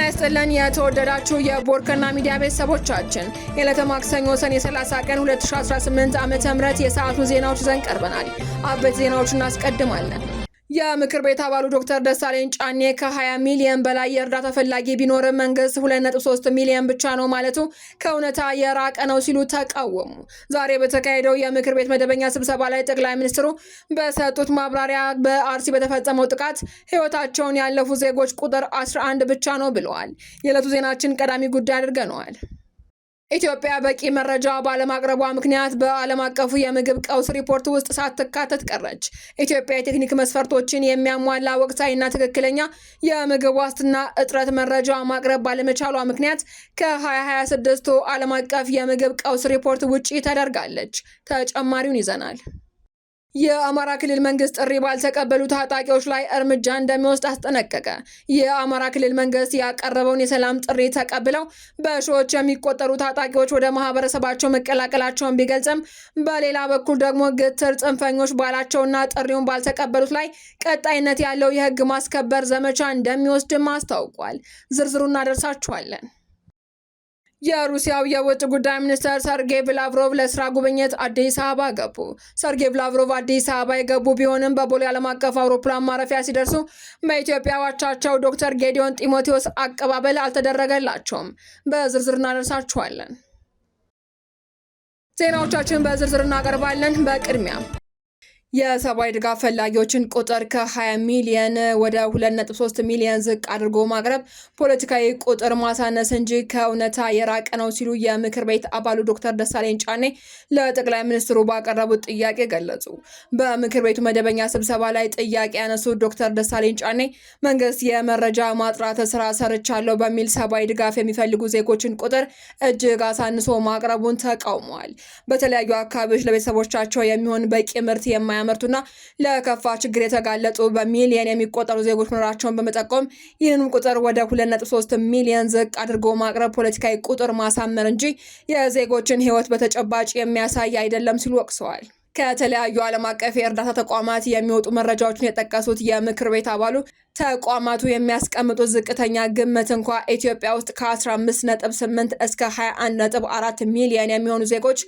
ይስጥልን የተወደዳችሁ የቦርከና ሚዲያ ቤተሰቦቻችን የዕለተ ማክሰኞ ሰኔ 30 ቀን 2018 ዓ.ም የሰዓቱን ዜናዎች ይዘን ቀርበናል። አበይት ዜናዎችን እናስቀድማለን። የምክር ቤት አባሉ ዶክተር ደሳለኝ ጫኔ ከ20 ሚሊዮን በላይ የእርዳታ ፈላጊ ቢኖርም መንግስት 2.3 ሚሊዮን ብቻ ነው ማለቱ ከእውነታ የራቀ ነው ሲሉ ተቃወሙ። ዛሬ በተካሄደው የምክር ቤት መደበኛ ስብሰባ ላይ ጠቅላይ ሚኒስትሩ በሰጡት ማብራሪያ በአርሲ በተፈጸመው ጥቃት ህይወታቸውን ያለፉ ዜጎች ቁጥር 11 ብቻ ነው ብለዋል። የዕለቱ ዜናችን ቀዳሚ ጉዳይ አድርገነዋል። ኢትዮጵያ በቂ መረጃ ባለማቅረቧ ምክንያት በዓለም አቀፉ የምግብ ቀውስ ሪፖርት ውስጥ ሳትካተት ቀረች። ኢትዮጵያ የቴክኒክ መስፈርቶችን የሚያሟላ ወቅታዊና ትክክለኛ የምግብ ዋስትና እጥረት መረጃ ማቅረብ ባለመቻሏ ምክንያት ከ2026 ዓለም አቀፍ የምግብ ቀውስ ሪፖርት ውጪ ተደርጋለች። ተጨማሪውን ይዘናል። የአማራ ክልል መንግስት ጥሪ ባልተቀበሉ ታጣቂዎች ላይ እርምጃ እንደሚወስድ አስጠነቀቀ። የአማራ ክልል መንግስት ያቀረበውን የሰላም ጥሪ ተቀብለው በሺዎች የሚቆጠሩ ታጣቂዎች ወደ ማህበረሰባቸው መቀላቀላቸውን ቢገልጽም በሌላ በኩል ደግሞ ግትር ጽንፈኞች ባላቸውና ጥሪውን ባልተቀበሉት ላይ ቀጣይነት ያለው የህግ ማስከበር ዘመቻ እንደሚወስድም አስታውቋል። ዝርዝሩን እናደርሳችኋለን። የሩሲያው የውጭ ጉዳይ ሚኒስትር ሰርጌይ ላቭሮቭ ለስራ ጉብኝት አዲስ አበባ ገቡ። ሰርጌይ ላቭሮቭ አዲስ አበባ የገቡ ቢሆንም በቦሌ ዓለም አቀፍ አውሮፕላን ማረፊያ ሲደርሱ በኢትዮጵያ አቻቸው ዶክተር ጌዲዮን ጢሞቴዎስ አቀባበል አልተደረገላቸውም። በዝርዝር እናደርሳችኋለን። ዜናዎቻችን በዝርዝር እናቀርባለን። በቅድሚያ የሰብአዊ ድጋፍ ፈላጊዎችን ቁጥር ከ20 ሚሊዮን ወደ 2.3 ሚሊዮን ዝቅ አድርጎ ማቅረብ ፖለቲካዊ ቁጥር ማሳነስ እንጂ ከእውነታ የራቀ ነው ሲሉ የምክር ቤት አባሉ ዶክተር ደሳለኝ ጫኔ ለጠቅላይ ሚኒስትሩ ባቀረቡት ጥያቄ ገለጹ። በምክር ቤቱ መደበኛ ስብሰባ ላይ ጥያቄ ያነሱት ዶክተር ደሳለኝ ጫኔ መንግስት የመረጃ ማጥራት ስራ ሰርቻለሁ በሚል ሰብአዊ ድጋፍ የሚፈልጉ ዜጎችን ቁጥር እጅግ አሳንሶ ማቅረቡን ተቃውመዋል። በተለያዩ አካባቢዎች ለቤተሰቦቻቸው የሚሆን በቂ ምርት የማያመርቱና ለከፋ ችግር የተጋለጡ በሚሊዮን የሚቆጠሩ ዜጎች መኖራቸውን በመጠቆም ይህንን ቁጥር ወደ 2.3 ሚሊዮን ዝቅ አድርጎ ማቅረብ ፖለቲካዊ ቁጥር ማሳመር እንጂ የዜጎችን ሕይወት በተጨባጭ የሚያሳይ አይደለም ሲሉ ወቅሰዋል። ከተለያዩ ዓለም አቀፍ የእርዳታ ተቋማት የሚወጡ መረጃዎችን የጠቀሱት የምክር ቤት አባሉ ተቋማቱ የሚያስቀምጡት ዝቅተኛ ግምት እንኳ ኢትዮጵያ ውስጥ ከ15.8 እስከ 21.4 ሚሊዮን የሚሆኑ ዜጎች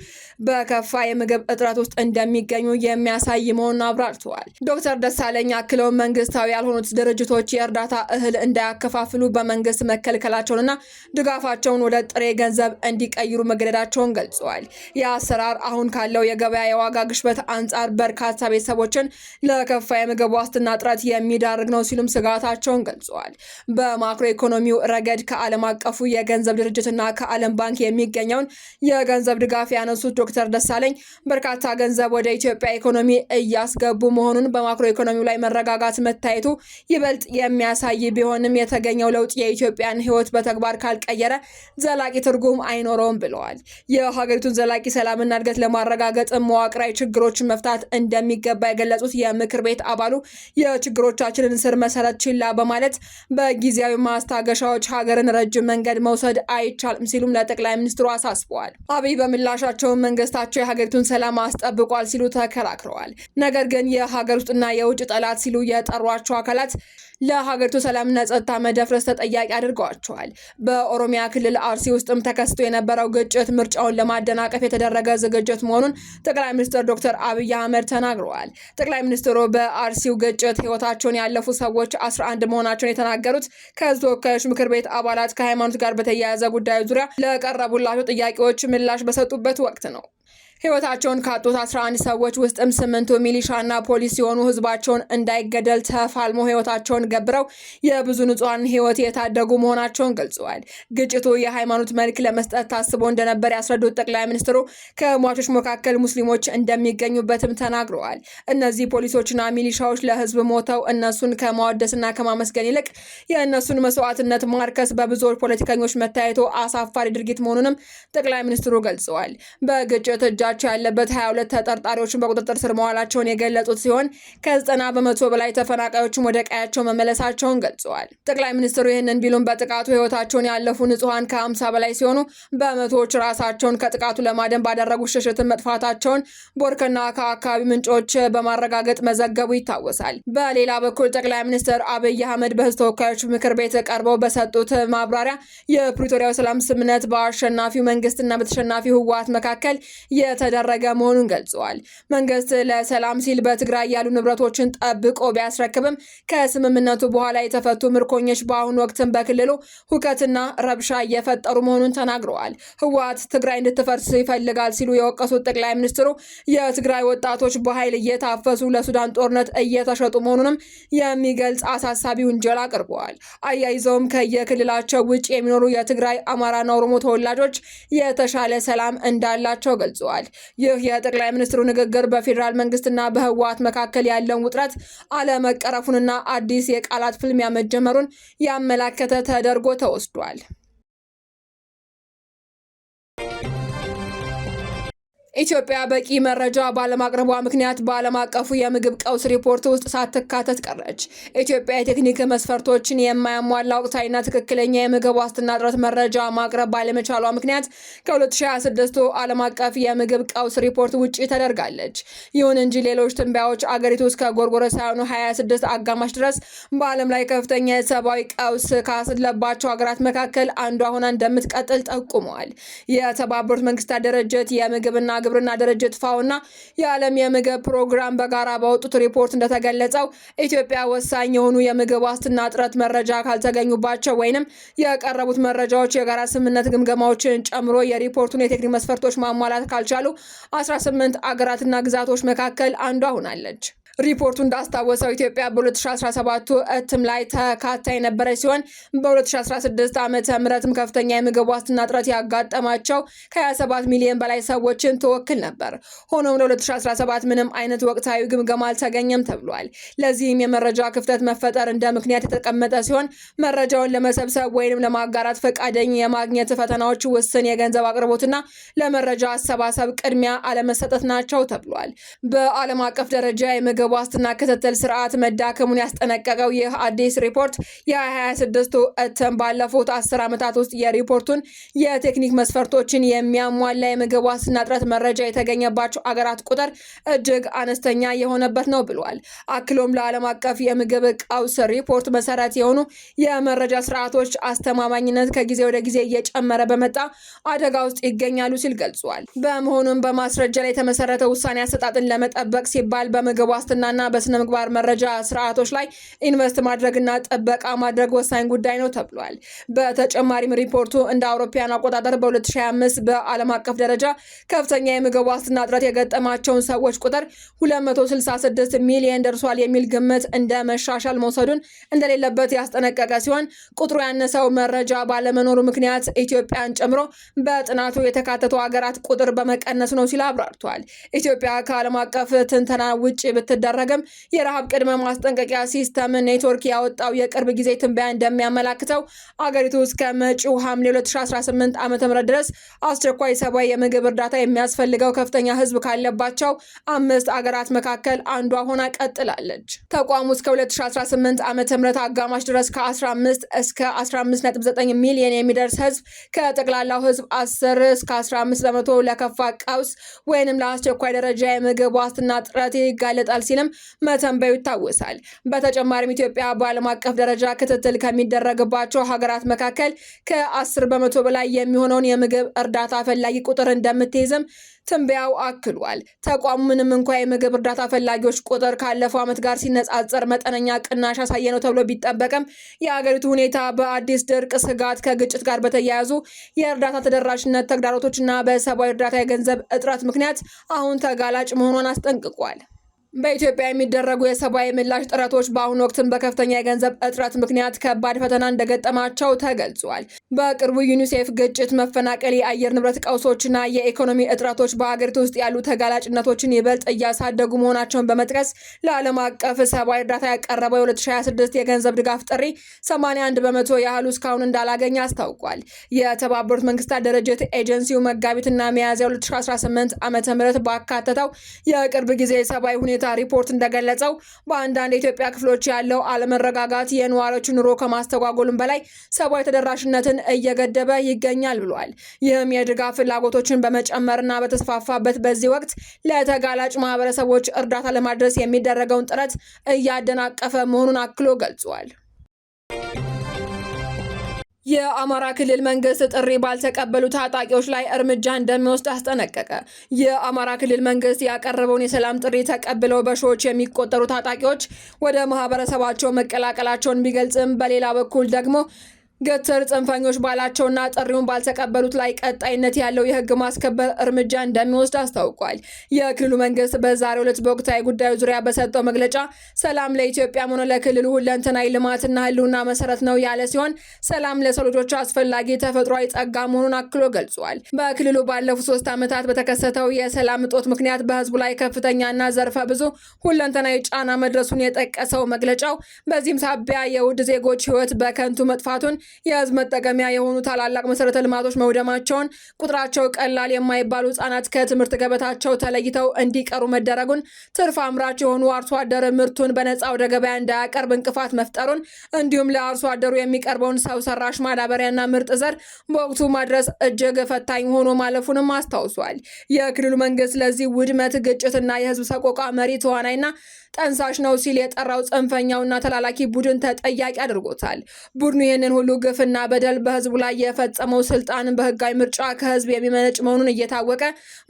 በከፋ የምግብ እጥረት ውስጥ እንደሚገኙ የሚያሳይ መሆኑን አብራርተዋል። ዶክተር ደሳለኝ አክለው መንግስታዊ ያልሆኑት ድርጅቶች የእርዳታ እህል እንዳያከፋፍሉ በመንግስት መከልከላቸውንና ድጋፋቸውን ወደ ጥሬ ገንዘብ እንዲቀይሩ መገደዳቸውን ገልጸዋል። የአሰራር አሁን ካለው የገበያ የዋጋ ግሽበት አንጻር በርካታ ቤተሰቦችን ለከፋ የምግብ ዋስትና እጥረት የሚዳርግ ነው ሲሉም ስጋታቸውን ገልጸዋል። በማክሮ ኢኮኖሚው ረገድ ከዓለም አቀፉ የገንዘብ ድርጅትና ከዓለም ባንክ የሚገኘውን የገንዘብ ድጋፍ ያነሱት ዶክተር ደሳለኝ በርካታ ገንዘብ ወደ ኢትዮጵያ ኢኮኖሚ እያስገቡ መሆኑን በማክሮ ኢኮኖሚው ላይ መረጋጋት መታየቱ ይበልጥ የሚያሳይ ቢሆንም የተገኘው ለውጥ የኢትዮጵያን ሕይወት በተግባር ካልቀየረ ዘላቂ ትርጉም አይኖረውም ብለዋል። የሀገሪቱን ዘላቂ ሰላምና እድገት ለማረጋገጥ መዋቅራዊ ችግሮችን መፍታት እንደሚገባ የገለጹት የምክር ቤት አባሉ የችግሮቻችንን ስር መሰረት ችላ በማለት በጊዜያዊ ማስታገሻዎች ሀገርን ረጅም መንገድ መውሰድ አይቻልም ሲሉም ለጠቅላይ ሚኒስትሩ አሳስበዋል። አብይ በምላሻቸው መንግስታቸው የሀገሪቱን ሰላም አስጠብቋል ሲሉ ተከራክረዋል። ነገር ግን የሀገር ውስጥና የውጭ ጠላት ሲሉ የጠሯቸው አካላት ለሀገሪቱ ሰላምና ጸጥታ መደፍረስ ተጠያቂ አድርገዋቸዋል። በኦሮሚያ ክልል አርሲ ውስጥም ተከስቶ የነበረው ግጭት ምርጫውን ለማደናቀፍ የተደረገ ዝግጅት መሆኑን ጠቅላይ ሚኒስትር ዶክተር አብይ አህመድ ተናግረዋል። ጠቅላይ ሚኒስትሩ በአርሲው ግጭት ህይወታቸውን ያለፉ ሰዎች 11 መሆናቸውን የተናገሩት ከህዝብ ተወካዮች ምክር ቤት አባላት ከሃይማኖት ጋር በተያያዘ ጉዳዮች ዙሪያ ለቀረቡላቸው ጥያቄዎች ምላሽ በሰጡበት ወቅት ነው። ህይወታቸውን ካጡት 11 ሰዎች ውስጥም 8ቱ ሚሊሻና ፖሊስ ሲሆኑ ህዝባቸውን እንዳይገደል ተፋልሞ ህይወታቸውን ገብረው የብዙ ንጹሃን ህይወት የታደጉ መሆናቸውን ገልጸዋል። ግጭቱ የሃይማኖት መልክ ለመስጠት ታስቦ እንደነበር ያስረዱት ጠቅላይ ሚኒስትሩ ከሟቾች መካከል ሙስሊሞች እንደሚገኙበትም ተናግረዋል። እነዚህ ፖሊሶችና ሚሊሻዎች ለህዝብ ሞተው እነሱን ከማወደስና ከማመስገን ይልቅ የእነሱን መስዋዕትነት ማርከስ በብዙዎች ፖለቲከኞች መታየቱ አሳፋሪ ድርጊት መሆኑንም ጠቅላይ ሚኒስትሩ ገልጸዋል። በግጭቱ በማለት እጃቸው ያለበት 22 ተጠርጣሪዎችን በቁጥጥር ስር መዋላቸውን የገለጹት ሲሆን ከ90 በመቶ በላይ ተፈናቃዮችም ወደ ቀያቸው መመለሳቸውን ገልጸዋል። ጠቅላይ ሚኒስትሩ ይህንን ቢሉም በጥቃቱ ህይወታቸውን ያለፉ ንጹሃን ከ50 በላይ ሲሆኑ በመቶዎች ራሳቸውን ከጥቃቱ ለማደን ባደረጉ ሽሽትን መጥፋታቸውን ቦርከና ከአካባቢ ምንጮች በማረጋገጥ መዘገቡ ይታወሳል። በሌላ በኩል ጠቅላይ ሚኒስትር አብይ አህመድ በህዝብ ተወካዮች ምክር ቤት ቀርበው በሰጡት ማብራሪያ የፕሪቶሪያው ሰላም ስምምነት በአሸናፊው መንግስትና በተሸናፊው ህወሓት መካከል የተደረገ መሆኑን ገልጸዋል። መንግስት ለሰላም ሲል በትግራይ ያሉ ንብረቶችን ጠብቆ ቢያስረክብም ከስምምነቱ በኋላ የተፈቱ ምርኮኞች በአሁኑ ወቅትም በክልሉ ሁከትና ረብሻ እየፈጠሩ መሆኑን ተናግረዋል። ህወሓት ትግራይ እንድትፈርስ ይፈልጋል ሲሉ የወቀሱት ጠቅላይ ሚኒስትሩ የትግራይ ወጣቶች በኃይል እየታፈሱ ለሱዳን ጦርነት እየተሸጡ መሆኑንም የሚገልጽ አሳሳቢ ውንጀላ አቅርበዋል። አያይዘውም ከየክልላቸው ውጭ የሚኖሩ የትግራይ አማራና ኦሮሞ ተወላጆች የተሻለ ሰላም እንዳላቸው ገልጸዋል። ይህ የጠቅላይ ሚኒስትሩ ንግግር በፌዴራል መንግስትና በህወሓት መካከል ያለውን ውጥረት አለመቀረፉንና አዲስ የቃላት ፍልሚያ መጀመሩን ያመላከተ ተደርጎ ተወስዷል። ኢትዮጵያ በቂ መረጃ ባለማቅረቧ ምክንያት በዓለም አቀፉ የምግብ ቀውስ ሪፖርት ውስጥ ሳትካተት ቀረች። ኢትዮጵያ የቴክኒክ መስፈርቶችን የማያሟላ ወቅታዊና ትክክለኛ የምግብ ዋስትና እጥረት መረጃ ማቅረብ ባለመቻሏ ምክንያት ከ2026 ዓለም አቀፍ የምግብ ቀውስ ሪፖርት ውጪ ተደርጋለች። ይሁን እንጂ ሌሎች ትንበያዎች አገሪቱ እስከ ጎርጎሮሳውያኑ 26 አጋማሽ ድረስ በዓለም ላይ ከፍተኛ የሰብአዊ ቀውስ ካለባቸው ሀገራት መካከል አንዷ ሆና እንደምትቀጥል ጠቁመዋል። የተባበሩት መንግስታት ድርጅት የምግብና ግብርና ድርጅት ፋኦና የዓለም የምግብ ፕሮግራም በጋራ ባወጡት ሪፖርት እንደተገለጸው ኢትዮጵያ ወሳኝ የሆኑ የምግብ ዋስትና እጥረት መረጃ ካልተገኙባቸው ወይንም የቀረቡት መረጃዎች የጋራ ስምምነት ግምገማዎችን ጨምሮ የሪፖርቱን የቴክኒክ መስፈርቶች ማሟላት ካልቻሉ 18 አገራትና ግዛቶች መካከል አንዷ ሆናለች። ሪፖርቱ እንዳስታወሰው ኢትዮጵያ በ2017 እትም ላይ ተካታ የነበረች ሲሆን በ2016 ዓመተ ምህረትም ከፍተኛ የምግብ ዋስትና እጥረት ያጋጠማቸው ከ27 ሚሊዮን በላይ ሰዎችን ትወክል ነበር። ሆኖም ለ2017 ምንም አይነት ወቅታዊ ግምገማ አልተገኘም ተብሏል። ለዚህም የመረጃ ክፍተት መፈጠር እንደ ምክንያት የተቀመጠ ሲሆን መረጃውን ለመሰብሰብ ወይም ለማጋራት ፈቃደኛ የማግኘት ፈተናዎች፣ ውስን የገንዘብ አቅርቦትና ለመረጃ አሰባሰብ ቅድሚያ አለመሰጠት ናቸው ተብሏል። በዓለም አቀፍ ደረጃ የምግብ ዋስትና ክትትል ስርዓት መዳከሙን ያስጠነቀቀው ይህ አዲስ ሪፖርት የ2026 እትም ባለፉት 10 ዓመታት ውስጥ የሪፖርቱን የቴክኒክ መስፈርቶችን የሚያሟላ የምግብ ዋስትና እጥረት መረጃ የተገኘባቸው አገራት ቁጥር እጅግ አነስተኛ የሆነበት ነው ብሏል። አክሎም ለዓለም አቀፍ የምግብ ቀውስ ሪፖርት መሰረት የሆኑ የመረጃ ስርዓቶች አስተማማኝነት ከጊዜ ወደ ጊዜ እየጨመረ በመጣ አደጋ ውስጥ ይገኛሉ ሲል ገልጿል። በመሆኑም በማስረጃ ላይ የተመሰረተ ውሳኔ አሰጣጥን ለመጠበቅ ሲባል በምግብ ዋስትና እና በስነ ምግባር መረጃ ስርዓቶች ላይ ኢንቨስት ማድረግና ጥበቃ ማድረግ ወሳኝ ጉዳይ ነው ተብሏል። በተጨማሪም ሪፖርቱ እንደ አውሮፓውያን አቆጣጠር በ2025 በዓለም አቀፍ ደረጃ ከፍተኛ የምግብ ዋስትና እጥረት የገጠማቸውን ሰዎች ቁጥር 266 ሚሊዮን ደርሷል የሚል ግምት እንደ መሻሻል መውሰዱን እንደሌለበት ያስጠነቀቀ ሲሆን ቁጥሩ ያነሰው መረጃ ባለመኖሩ ምክንያት ኢትዮጵያን ጨምሮ በጥናቱ የተካተቱ ሀገራት ቁጥር በመቀነስ ነው ሲል አብራርቷል። ኢትዮጵያ ከዓለም አቀፍ ትንተና ውጭ ብትደረግም የረሃብ ቅድመ ማስጠንቀቂያ ሲስተም ኔትወርክ ያወጣው የቅርብ ጊዜ ትንበያ እንደሚያመላክተው አገሪቱ እስከ መጪው ሐምሌ 2018 ዓ.ም ድረስ አስቸኳይ ሰብአዊ የምግብ እርዳታ የሚያስፈልገው ከፍተኛ ሕዝብ ካለባቸው 5 አገራት መካከል አንዷ ሆና ቀጥላለች። ተቋሙ እስከ 2018 ዓ.ም አጋማሽ ድረስ ከ15 እስከ 15.9 ሚሊዮን የሚደርስ ሕዝብ ከጠቅላላው ሕዝብ 10 እስከ 15 በመቶ ለከፋ ቀውስ ወይንም ለአስቸኳይ ደረጃ የምግብ ዋስትና እጥረት ይጋለጣል ሲልም መተንበዩ ይታወሳል። በተጨማሪም ኢትዮጵያ በዓለም አቀፍ ደረጃ ክትትል ከሚደረግባቸው ሀገራት መካከል ከ10 በመቶ በላይ የሚሆነውን የምግብ እርዳታ ፈላጊ ቁጥር እንደምትይዝም ትንበያው አክሏል። ተቋሙ ምንም እንኳ የምግብ እርዳታ ፈላጊዎች ቁጥር ካለፈው ዓመት ጋር ሲነጻጸር መጠነኛ ቅናሽ ያሳየ ነው ተብሎ ቢጠበቅም የሀገሪቱ ሁኔታ በአዲስ ድርቅ ስጋት፣ ከግጭት ጋር በተያያዙ የእርዳታ ተደራሽነት ተግዳሮቶችና በሰብአዊ እርዳታ የገንዘብ እጥረት ምክንያት አሁን ተጋላጭ መሆኗን አስጠንቅቋል። በኢትዮጵያ የሚደረጉ የሰብአዊ ምላሽ ጥረቶች በአሁኑ ወቅትም በከፍተኛ የገንዘብ እጥረት ምክንያት ከባድ ፈተና እንደገጠማቸው ተገልጿል። በቅርቡ ዩኒሴፍ ግጭት፣ መፈናቀል፣ የአየር ንብረት ቀውሶችና የኢኮኖሚ እጥረቶች በሀገሪቱ ውስጥ ያሉ ተጋላጭነቶችን ይበልጥ እያሳደጉ መሆናቸውን በመጥቀስ ለዓለም አቀፍ ሰብአዊ እርዳታ ያቀረበው የ2026 የገንዘብ ድጋፍ ጥሪ 81 በመቶ ያህሉ እስካሁን እንዳላገኘ አስታውቋል። የተባበሩት መንግስታት ድርጅት ኤጀንሲው መጋቢትና ሚያዝያ 2018 ዓ.ም ባካተተው የቅርብ ጊዜ የሰብአዊ ሁኔታ ሪፖርት እንደገለጸው በአንዳንድ የኢትዮጵያ ክፍሎች ያለው አለመረጋጋት የነዋሪዎች ኑሮ ከማስተጓጎሉም በላይ ሰብአዊ ተደራሽነትን እየገደበ ይገኛል ብሏል። ይህም የድጋፍ ፍላጎቶችን በመጨመርና በተስፋፋበት በዚህ ወቅት ለተጋላጭ ማህበረሰቦች እርዳታ ለማድረስ የሚደረገውን ጥረት እያደናቀፈ መሆኑን አክሎ ገልጿል። የአማራ ክልል መንግስት ጥሪ ባልተቀበሉ ታጣቂዎች ላይ እርምጃ እንደሚወስድ አስጠነቀቀ። የአማራ ክልል መንግስት ያቀረበውን የሰላም ጥሪ ተቀብለው በሺዎች የሚቆጠሩ ታጣቂዎች ወደ ማህበረሰባቸው መቀላቀላቸውን ቢገልጽም በሌላ በኩል ደግሞ ገትር ጽንፈኞች ባላቸውና ጥሪውን ባልተቀበሉት ላይ ቀጣይነት ያለው የህግ ማስከበር እርምጃ እንደሚወስድ አስታውቋል። የክልሉ መንግስት በዛሬው ዕለት በወቅታዊ ጉዳዩ ዙሪያ በሰጠው መግለጫ ሰላም ለኢትዮጵያም ሆነ ለክልሉ ሁለንተናዊ ልማትና ህልውና መሰረት ነው ያለ ሲሆን ሰላም ለሰው ልጆች አስፈላጊ ተፈጥሯዊ ጸጋ መሆኑን አክሎ ገልጿል። በክልሉ ባለፉት 3 ዓመታት በተከሰተው የሰላም እጦት ምክንያት በህዝቡ ላይ ከፍተኛና ዘርፈ ብዙ ሁለንተናዊ ጫና መድረሱን የጠቀሰው መግለጫው በዚህም ሳቢያ የውድ ዜጎች ህይወት በከንቱ መጥፋቱን፣ የህዝብ መጠቀሚያ የሆኑ ታላላቅ መሰረተ ልማቶች መውደማቸውን፣ ቁጥራቸው ቀላል የማይባሉ ህጻናት ከትምህርት ገበታቸው ተለይተው እንዲቀሩ መደረጉን፣ ትርፍ አምራች የሆኑ አርሶ አደር ምርቱን በነፃ ወደ ገበያ እንዳያቀርብ እንቅፋት መፍጠሩን፣ እንዲሁም ለአርሶ አደሩ የሚቀርበውን ሰው ሰራሽ ማዳበሪያና ምርጥ ዘር በወቅቱ ማድረስ እጅግ ፈታኝ ሆኖ ማለፉንም አስታውሷል። የክልሉ መንግስት ለዚህ ውድመት፣ ግጭትና የህዝብ ሰቆቃ መሪ ተዋናይና ጠንሳሽ ነው ሲል የጠራው ጽንፈኛውና ተላላኪ ቡድን ተጠያቂ አድርጎታል። ቡድኑ ይህንን ሁሉ ግፍና በደል በህዝቡ ላይ የፈጸመው ስልጣንን በህጋዊ ምርጫ ከህዝብ የሚመነጭ መሆኑን እየታወቀ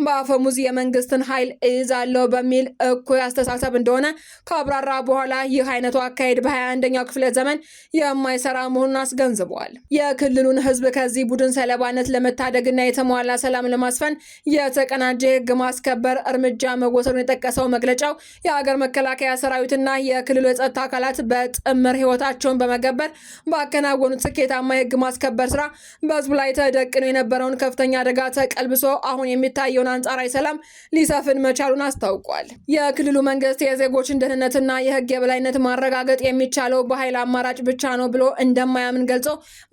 በአፈሙዝ የመንግስትን ኃይል እይዛለሁ በሚል እኩይ አስተሳሰብ እንደሆነ ካብራራ በኋላ ይህ አይነቱ አካሄድ በ21ኛው ክፍለ ዘመን የማይሰራ መሆኑን አስገንዝበዋል። የክልሉን ህዝብ ከዚህ ቡድን ሰለባነት ለመታደግና የተሟላ ሰላም ለማስፈን የተቀናጀ የህግ ማስከበር እርምጃ መወሰዱን የጠቀሰው መግለጫው የሀገር መከላከያ ሰራዊትና የክልሉ የጸጥታ አካላት በጥምር ህይወታቸውን በመገበር ባከናወኑት ስኬታማ የህግ ማስከበር ስራ በህዝቡ ላይ ተደቅኖ የነበረውን ከፍተኛ አደጋ ተቀልብሶ አሁን የሚታየውን አንጻራዊ ሰላም ሊሰፍን መቻሉን አስታውቋል። የክልሉ መንግስት የዜጎችን ደህንነትና የህግ የበላይነት ማረጋገጥ የሚቻለው በኃይል አማራጭ ብቻ ነው ብሎ እንደማያምን ገልጾ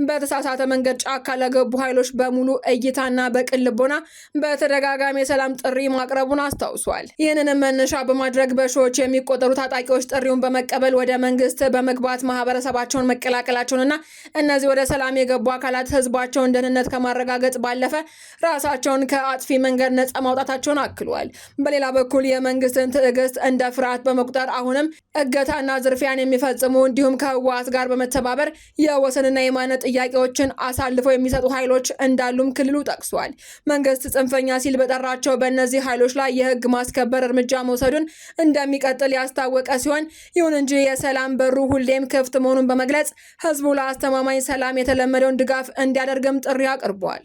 በተሳሳተ መንገድ ጫካ ለገቡ ኃይሎች በሙሉ እይታና በቅን ልቦና በተደጋጋሚ የሰላም ጥሪ ማቅረቡን አስታውሷል። ይህንንም መነሻ በማድረግ በሺዎች የሚቆጠሩ ታጣቂዎች ጥሪውን በመቀበል ወደ መንግስት በመግባት ማህበረሰባቸውን መቀላቀላቸውንና እነዚህ ወደ ሰላም የገቡ አካላት ህዝባቸውን ደህንነት ከማረጋገጥ ባለፈ ራሳቸውን ከአጥፊ መንገድ ነጻ ማውጣታቸውን አክሏል። በሌላ በኩል የመንግስትን ትዕግስት እንደ ፍርሃት በመቁጠር አሁንም እገታና ዝርፊያን የሚፈጽሙ እንዲሁም ከህወሓት ጋር በመተባበር የወሰንና የማንነት ጥያቄዎችን አሳልፈው የሚሰጡ ኃይሎች እንዳሉም ክልሉ ጠቅሷል። መንግስት ጽንፈኛ ሲል በጠራቸው በእነዚህ ኃይሎች ላይ የህግ ማስከበር እርምጃ መውሰዱን እንደሚቀጥል ያስታወቀ ሲሆን ይሁን እንጂ የሰላም በሩ ሁሌም ክፍት መሆኑን በመግለጽ ህዝቡ ለአስተማማኝ ሰላም የተለመደውን ድጋፍ እንዲያደርግም ጥሪ አቅርቧል።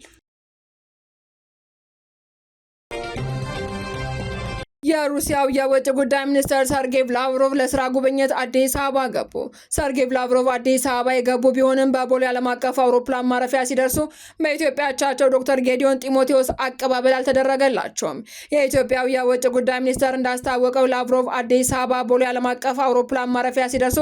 የሩሲያው የውጭ ጉዳይ ሚኒስትር ሰርጌይ ላቭሮቭ ለስራ ጉብኝት አዲስ አበባ ገቡ። ሰርጌይ ላቭሮቭ አዲስ አበባ የገቡ ቢሆንም በቦሌ ዓለም አቀፍ አውሮፕላን ማረፊያ ሲደርሱ በኢትዮጵያ አቻቸው ዶክተር ጌዲዮን ጢሞቴዎስ አቀባበል አልተደረገላቸውም። የኢትዮጵያው የውጭ ጉዳይ ሚኒስትር እንዳስታወቀው ላቭሮቭ አዲስ አበባ ቦሌ ዓለም አቀፍ አውሮፕላን ማረፊያ ሲደርሱ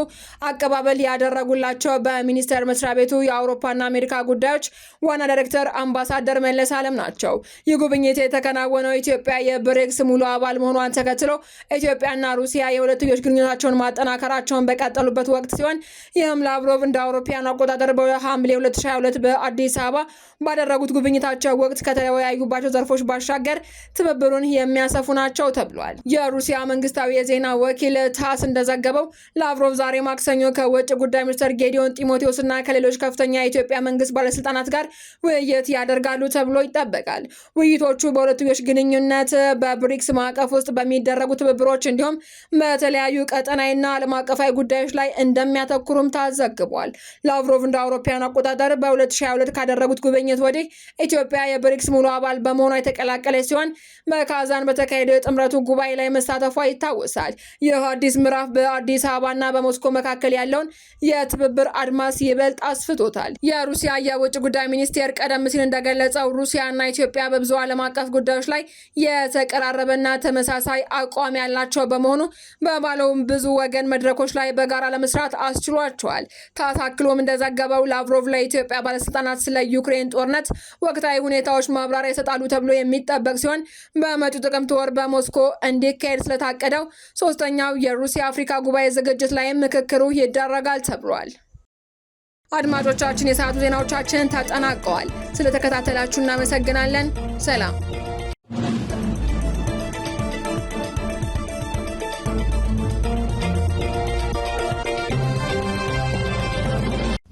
አቀባበል ያደረጉላቸው በሚኒስቴር መስሪያ ቤቱ የአውሮፓና አሜሪካ ጉዳዮች ዋና ዳይሬክተር አምባሳደር መለስ አለም ናቸው። ይህ ጉብኝት የተከናወነው ኢትዮጵያ የብሪክስ ሙሉ አባል መሆኗን ተከትሎ ኢትዮጵያና ሩሲያ የሁለትዮሽ ግንኙነታቸውን ማጠናከራቸውን በቀጠሉበት ወቅት ሲሆን ይህም ላቭሮቭ እንደ አውሮፓውያን አቆጣጠር በሐምሌ 2022 በአዲስ አበባ ባደረጉት ጉብኝታቸው ወቅት ከተወያዩባቸው ዘርፎች ባሻገር ትብብሩን የሚያሰፉ ናቸው ተብሏል። የሩሲያ መንግስታዊ የዜና ወኪል ታስ እንደዘገበው ላቭሮቭ ዛሬ ማክሰኞ ከውጭ ጉዳይ ሚኒስትር ጌዲዮን ጢሞቴዎስና ከሌሎች ከፍተኛ የኢትዮጵያ መንግስት ባለስልጣናት ጋር ውይይት ያደርጋሉ ተብሎ ይጠበቃል። ውይይቶቹ በሁለትዮሽ ግንኙነት በብሪክስ ማዕቀፍ ውስጥ በሚደረጉ ትብብሮች እንዲሁም በተለያዩ ቀጠናዊና ዓለም አቀፋዊ ጉዳዮች ላይ እንደሚያተኩሩም ተዘግቧል። ላቭሮቭ እንደ አውሮፓውያን አቆጣጠር በ2022 ካደረጉት ጉብኝት ወዲህ ኢትዮጵያ የብሪክስ ሙሉ አባል በመሆኗ የተቀላቀለች ሲሆን በካዛን በተካሄደው የጥምረቱ ጉባኤ ላይ መሳተፏ ይታወሳል። ይህ አዲስ ምዕራፍ በአዲስ አበባና በሞስኮ መካከል ያለውን የትብብር አድማስ ይበልጥ አስፍቶታል። የሩሲያ የውጭ ጉዳይ ሚኒስቴር ቀደም ሲል እንደገለጸው ሩሲያና ኢትዮጵያ በብዙ ዓለም አቀፍ ጉዳዮች ላይ የተቀራረበና ተመሳሳይ አቋም ያላቸው በመሆኑ በባለውም ብዙ ወገን መድረኮች ላይ በጋራ ለመስራት አስችሏቸዋል። ታታክሎም እንደዘገበው ላቭሮቭ ለኢትዮጵያ ባለስልጣናት ስለ ዩክሬን ጦርነት ወቅታዊ ሁኔታዎች ማብራሪያ ይሰጣሉ ተብሎ የሚጠበቅ ሲሆን በመጪው ጥቅምት ወር በሞስኮ እንዲካሄድ ስለታቀደው ሶስተኛው የሩሲያ አፍሪካ ጉባኤ ዝግጅት ላይ ምክክሩ ይደረጋል ተብሏል። አድማጮቻችን፣ የሰዓቱ ዜናዎቻችን ተጠናቀዋል። ስለተከታተላችሁ እናመሰግናለን። ሰላም።